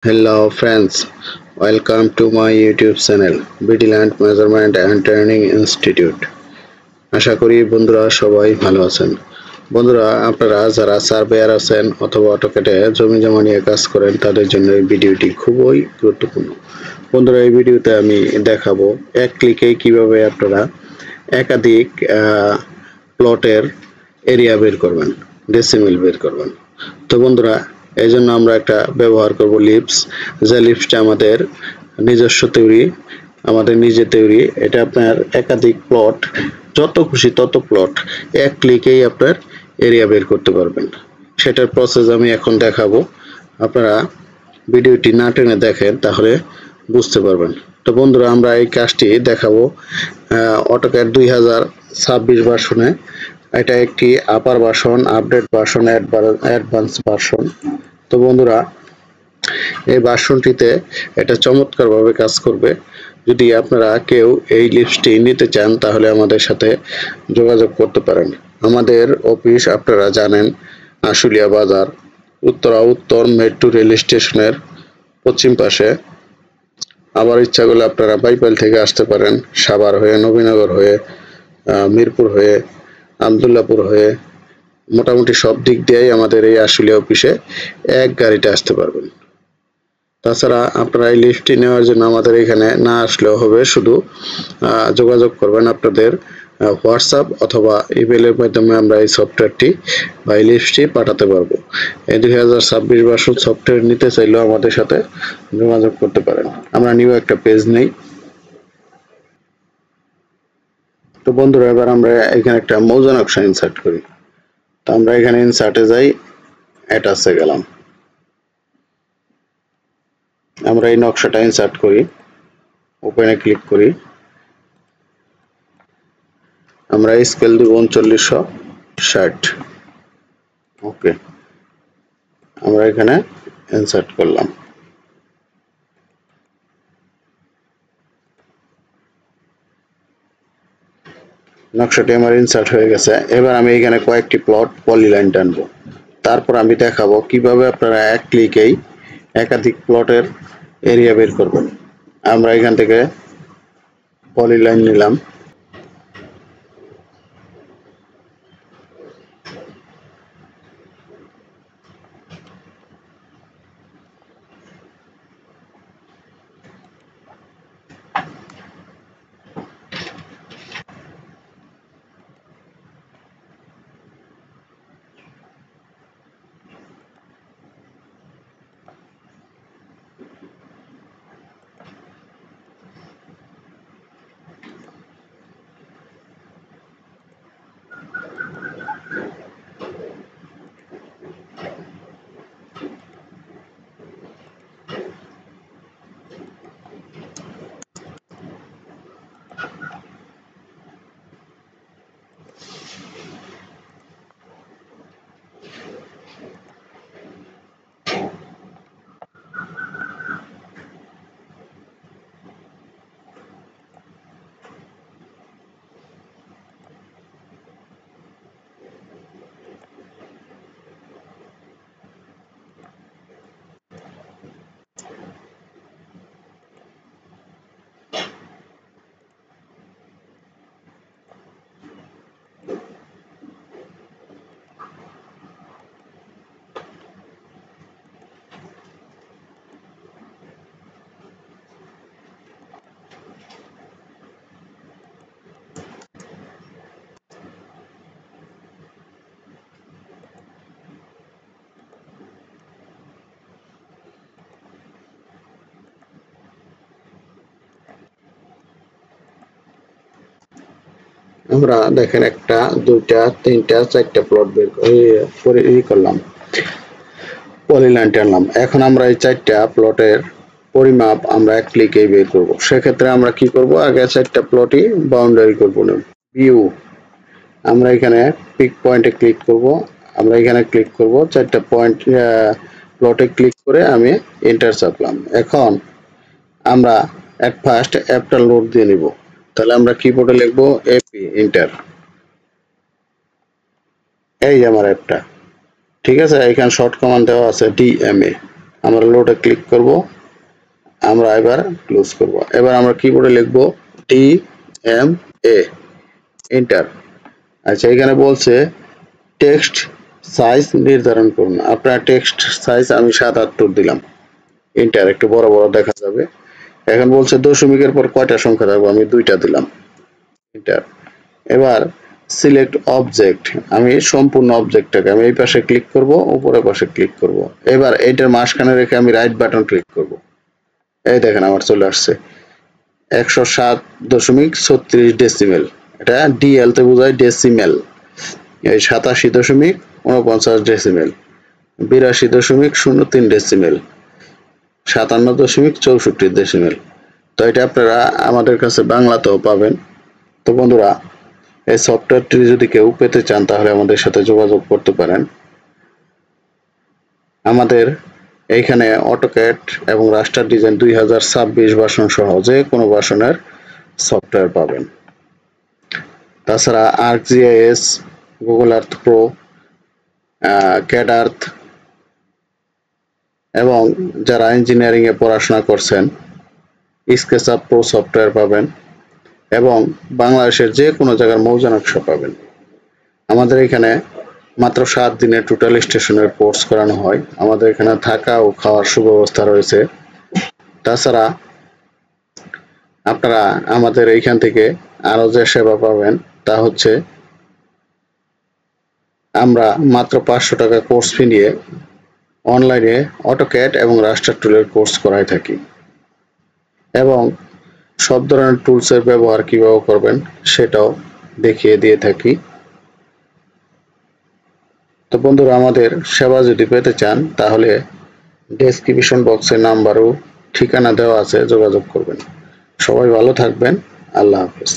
Hello friends, welcome to my YouTube channel BD Land Measurement and Training Institute. আশা করি বন্ধুরা সবাই ভালো আছেন। বন্ধুরা আপনারা যারা সার্ভেয়ার আছেন অথবা অটোক্যাডে জমি জমা নিয়ে কাজ করেন তাদের জন্য এই ভিডিওটি খুবই গুরুত্বপূর্ণ। বন্ধুরা এই ভিডিওতে আমি দেখাবো এক ক্লিকে কিভাবে আপনারা একাধিক প্লটের এরিয়া বের করবেন, ডেসিমেল বের করবেন। তো বন্ধুরা এই জন্য আমরা একটা ব্যবহার করব লিপস, যে লিপসটা আমাদের নিজস্ব তৈরি, আমাদের নিজে তৈরি। এটা আপনার একাধিক প্লট, যত খুশি তত প্লট এক ক্লিকেই আপনার এরিয়া বের করতে পারবেন। সেটার প্রসেস আমি এখন দেখাবো, আপনারা ভিডিওটি না টেনে দেখেন তাহলে বুঝতে পারবেন। তো বন্ধুরা আমরা এই কাজটি দেখাবো অটোক্যাড 2026 ভার্সনে। এটা একটি upper version, update version, advance version. তো বন্ধুরা এই ভার্সনটিতে এটা চমৎকারভাবে কাজ করবে। যদি আপনারা কেউ এই লিপসটি নিতে চান তাহলে আমাদের সাথে যোগাযোগ করতে পারেন। আমাদের অফিস আপনারা জানেন আশুলিয়া বাজার, উত্তর মেট্রো রেল স্টেশনের পশ্চিম পাশে। আবার ইচ্ছা করলে আপনারা বাইপাল থেকে আসতে পারেন, সাভার হয়ে, নবীনগর হয়ে, মিরপুর হয়ে, আবদুল্লাপুর হয়ে, মোটামুটি সব দিক দিয়েই আমাদের এই আশুলিয়া অফিসে এক গাড়িতে আসতে পারবেন। তাছাড়া আপনারা এই লিফটটি নেওয়ার জন্য আমাদের এখানে না আসলেও হবে, শুধু যোগাযোগ করবেন আপনাদের হোয়াটসঅ্যাপ অথবা ইমেলের মাধ্যমে আমরা এই সফটওয়্যারটি বা এই লিফটটি পাঠাতে পারবো। এই 2026 ভার্সন সফটওয়্যার নিতে চাইলেও আমাদের সাথে যোগাযোগ করতে পারেন। আমরা নিউ একটা পেজ নেই। তো বন্ধুরা এবার আমরা এখানে একটা মৌজা নকশা ইনসার্ট করি। তো আমরা এখানে ইনসার্টে যাই, অ্যাটাচে গেলাম, আমরা এই নকশাটা ইনসার্ট করি, ওপেনে ক্লিক করি। আমরা স্কেল দিব 3960। ওকে, আমরা এখানে ইনসার্ট করলাম। নকশাটি আমার ইনসার্ট হয়ে গেছে। এবার আমি এখানে কয়েকটি প্লট পলিলাইন টানবো, তারপর আমি দেখাবো কিভাবে আপনারা এক ক্লিকেই একাধিক প্লটের এরিয়া বের করবেন। আমরা এখান থেকে পলিলাইন নিলাম। আমরা দেখেন একটা, দুইটা, তিনটা, চারটা প্লট বের করে করলাম, পলিলাইন টানলাম। এখন আমরা এই চারটা প্লটের পরিমাপ আমরা এক ক্লিকেই বের করব। সেক্ষেত্রে আমরা কি করব, আগে চারটা প্লটই বাউন্ডারি করব না। ভিউ, আমরা এখানে পিক পয়েন্টে ক্লিক করব। আমরা এখানে ক্লিক করব, চারটা পয়েন্ট প্লটে ক্লিক করে আমি এন্টার চাপলাম। এখন আমরা এট ফার্স্ট অ্যাপটা লোড দিয়ে নিব। তাহলে আমরা কিবোর্ডে লিখবো এপি এন্টার। এই যে আমার অ্যাপটা, ঠিক আছে। এখানে শর্ট কমান্ড দেওয়া আছে ডিএমএ। আমরা লোডে ক্লিক করব, আমরা এবার ক্লোজ করব। এবার আমরা কিবোর্ডে লিখব DMA, এন্টার। আচ্ছা, এখানে বলছে টেক্সট সাইজ নির্ধারণ করুন। আপনার টেক্সট সাইজ আমি ৭৭ দিলাম, এন্টার। একটু বড় বড় দেখা যাবে। এখন বলছে দশমিকের পর কয়টা সংখ্যা থাকবে, আমি 2টা দিলাম, এন্টার। এবার সিলেক্ট অবজেক্ট, আমি সম্পূর্ণ অবজেক্টটাকে আমি এই পাশে ক্লিক করব, উপরের পাশে ক্লিক করব। এবার এইটার মাঝখানে রেখে আমি রাইট বাটন ক্লিক করব। এই দেখেন আমার চলে আসছে 107.36 ডেসিমেল। এটা ডিএল তে বোঝায় ডেসিমেল। এই 87.49 ডেসিমেল, 82.03 ডেসিমেল, 57.64 ডেসিমেল। তো এটা আপনারা আমাদের কাছে বাংলাতেও পাবেন। তো বন্ধুরা, এই সফটওয়্যারটি যদি কেউ পেতে চান তাহলে আমাদের সাথে যোগাযোগ করতে পারেন। আমাদের এইখানে অটোক্যাড এবং রাস্টার ডিজাইন 2026 ভার্সন সহ যে কোনো ভার্সনের সফটওয়্যার পাবেন। তাছাড়া ArcGIS, Google Earth Pro, CAD Earth এবং যারা ইঞ্জিনিয়ারিং এ পড়াশোনা করছেন স্কেচআপ প্রো সফটওয়্যার পাবেন এবং বাংলাদেশের যে কোনো জায়গার মৌজা নকশা পাবেন। আমাদের এখানে মাত্র 7 দিনের টোটাল স্টেশনের কোর্স করানো হয়। আমাদের এখানে থাকা ও খাওয়ার সুব্যবস্থা রয়েছে। তাছাড়া আপনারা আমাদের এইখান থেকে আরো যে সেবা পাবেন তা হচ্ছে আমরা মাত্র 500 টাকা কোর্স ফি নিয়ে অনলাইনে অটোক্যাড এবং রাস্টার টুলের কোর্স করাই থাকি এবং সব ধরনের টুলসের ব্যবহার কিভাবে করবেন সেটাও দেখিয়ে দিয়ে থাকি। তো বন্ধুরা, আমাদের সেবা যদি পেতে চান তাহলে ডেসক্রিপশন বক্সে নাম্বার ও ঠিকানা দেওয়া আছে, যোগাযোগ করবেন। সবাই ভালো থাকবেন। আল্লাহ হাফেজ।